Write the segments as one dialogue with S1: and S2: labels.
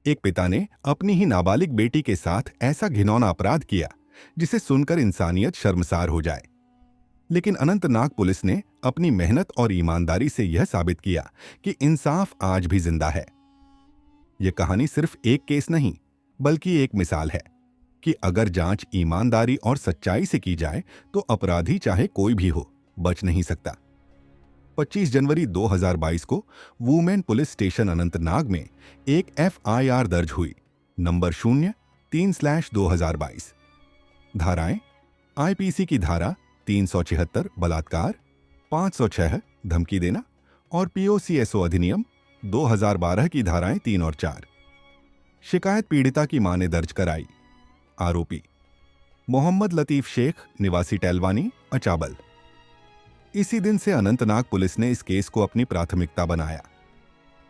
S1: एक पिता ने अपनी ही नाबालिग बेटी के साथ ऐसा घिनौना अपराध किया जिसे सुनकर इंसानियत शर्मसार हो जाए। लेकिन अनंतनाग पुलिस ने अपनी मेहनत और ईमानदारी से यह साबित किया कि इंसाफ आज भी जिंदा है। यह कहानी सिर्फ एक केस नहीं, बल्कि एक मिसाल है कि अगर जांच ईमानदारी और सच्चाई से की जाए तो अपराधी चाहे कोई भी हो, बच नहीं सकता। 25 जनवरी 2022 को वुमेन पुलिस स्टेशन अनंतनाग में एक एफआईआर दर्ज हुई, नंबर 03/2022। धाराएं: आईपीसी की धारा 376 बलात्कार, 506 धमकी देना और पीओसीएसओ अधिनियम 2012 की धाराएं 3 और 4। शिकायत पीड़िता की मां ने दर्ज कराई। आरोपी मोहम्मद लतीफ शेख, निवासी टेलवानी, अचाबल। इसी दिन से अनंतनाग पुलिस ने इस केस को अपनी प्राथमिकता बनाया।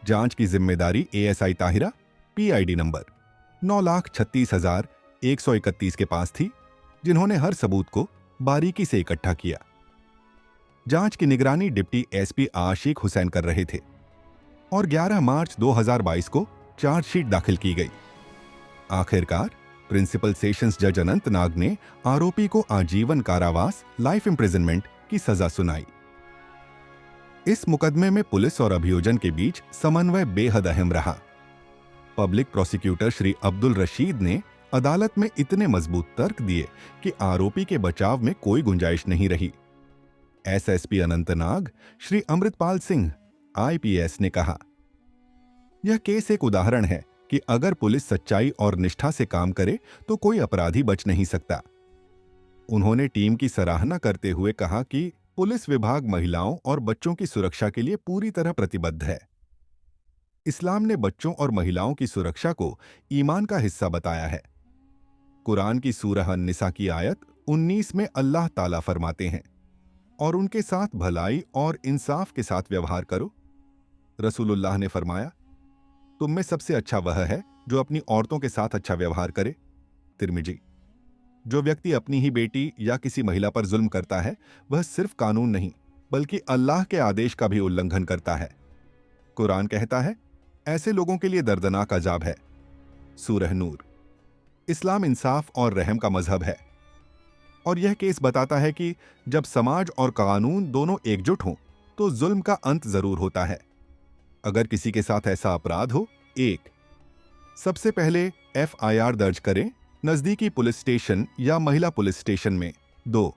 S1: जांच की जिम्मेदारी एएसआई ताहिरा, पीआईडी नंबर 9,36,131 के पास थी, जिन्होंने हर सबूत को बारीकी से इकट्ठा किया। जांच की निगरानी डिप्टी एसपी आशिक हुसैन कर रहे थे और 11 मार्च 2022 को चार्जशीट दाखिल की गई। आखिरकार प्रिंसिपल सेशंस जज अनंतनाग ने आरोपी को आजीवन कारावास, लाइफ इंप्रिजनमेंट की सजा सुनाई। इस मुकदमे में पुलिस और अभियोजन के बीच समन्वय बेहद अहम रहा। पब्लिक प्रोसिक्यूटर श्री अब्दुल रशीद ने अदालत में इतने मजबूत तर्क दिए कि आरोपी के बचाव में कोई गुंजाइश नहीं रही। एसएसपी अनंतनाग श्री अमृतपाल सिंह, आईपीएस, ने कहा, यह केस एक उदाहरण है कि अगर पुलिस सच्चाई और निष्ठा से काम करे तो कोई अपराधी बच नहीं सकता। उन्होंने टीम की सराहना करते हुए कहा कि पुलिस विभाग महिलाओं और बच्चों की सुरक्षा के लिए पूरी तरह प्रतिबद्ध है। इस्लाम ने बच्चों और महिलाओं की सुरक्षा को ईमान का हिस्सा बताया है। कुरान की सूरह अन-निसा की आयत 19 में अल्लाह ताला फरमाते हैं, और उनके साथ भलाई और इंसाफ के साथ व्यवहार करो। रसूलुल्लाह ने फरमाया, तुम में सबसे अच्छा वह है जो अपनी औरतों के साथ अच्छा व्यवहार करे। तिर्मिजी। जो व्यक्ति अपनी ही बेटी या किसी महिला पर जुल्म करता है, वह सिर्फ कानून नहीं बल्कि अल्लाह के आदेश का भी उल्लंघन करता है। कुरान कहता है, ऐसे लोगों के लिए दर्दनाक अजाब है। सूरह नूर। इस्लाम इंसाफ और रहम का मजहब है, और यह केस बताता है कि जब समाज और कानून दोनों एकजुट हों तो जुल्म का अंत जरूर होता है। अगर किसी के साथ ऐसा अपराध हो, 1. सबसे पहले एफआईआर दर्ज करें नजदीकी पुलिस स्टेशन या महिला पुलिस स्टेशन में। 2.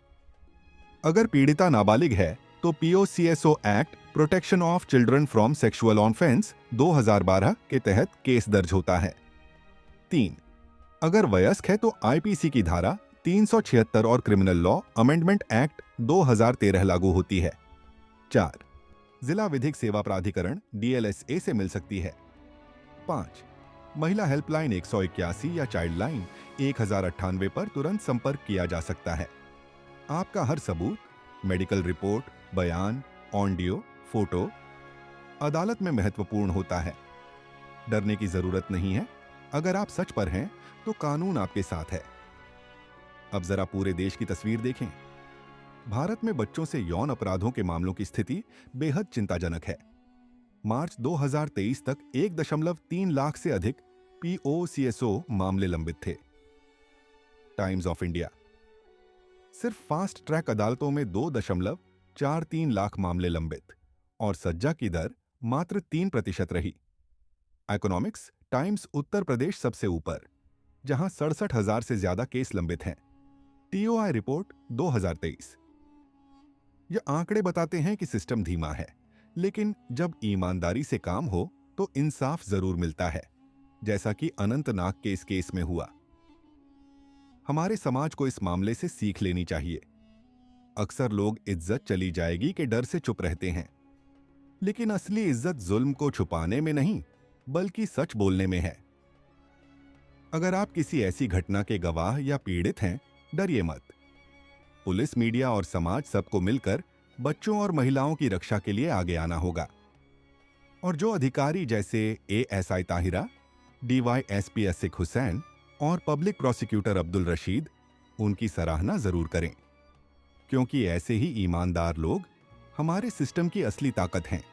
S1: अगर पीड़िता नाबालिग है तो POCSO act, protection of children from sexual offence 2012 के तहत केस दर्ज होता है। 3. अगर वयस्क है तो आईपीसी की धारा 376 और क्रिमिनल लॉ अमेंडमेंट एक्ट 2013 लागू होती है। 4. जिला विधिक सेवा प्राधिकरण डीएलएसए से मिल सकती है। 5. महिला हेल्पलाइन 181 या चाइल्ड लाइन 1098 पर तुरंत संपर्क किया जा सकता है। आपका हर सबूत, मेडिकल रिपोर्ट, बयान, ऑडियो, फोटो अदालत में महत्वपूर्ण होता है। डरने की जरूरत नहीं है। अगर आप सच पर हैं तो कानून आपके साथ है। अब जरा पूरे देश की तस्वीर देखें। भारत में बच्चों से यौन अपराधों के मामलों की स्थिति बेहद चिंताजनक है। मार्च 2023 तक 1.3 लाख से अधिक पीओसीएसओ मामले लंबित थे। Times of India. सिर्फ फास्ट ट्रैक अदालतों में 2.43 लाख मामले लंबित, और सज्जा की दर मात्र 3% रही। इकोनॉमिक्स टाइम्स उत्तर प्रदेश सबसे ऊपर, जहां 67,000 से ज्यादा केस लंबित हैं। TOI report 2023। ये आंकड़े बताते हैं कि सिस्टम धीमा है, लेकिन जब ईमानदारी से काम हो तो इंसाफ जरूर मिलता है, जैसा कि अनंतनाग के इस केस में हुआ। हमारे समाज को इस मामले से सीख लेनी चाहिए। अक्सर लोग इज्जत चली जाएगी के डर से चुप रहते हैं, लेकिन असली इज्जत जुल्म को छुपाने में नहीं, बल्कि सच बोलने में है। अगर आप किसी ऐसी घटना के गवाह या पीड़ित हैं, डरिए मत। पुलिस, मीडिया और समाज सबको मिलकर बच्चों और महिलाओं की रक्षा के लिए आगे आना होगा। और जो अधिकारी जैसे एएसआई ताहिरा, डीवाईएसपी आशिक हुसैन और पब्लिक प्रोसिक्यूटर अब्दुल रशीद, उनकी सराहना जरूर करें, क्योंकि ऐसे ही ईमानदार लोग हमारे सिस्टम की असली ताकत हैं।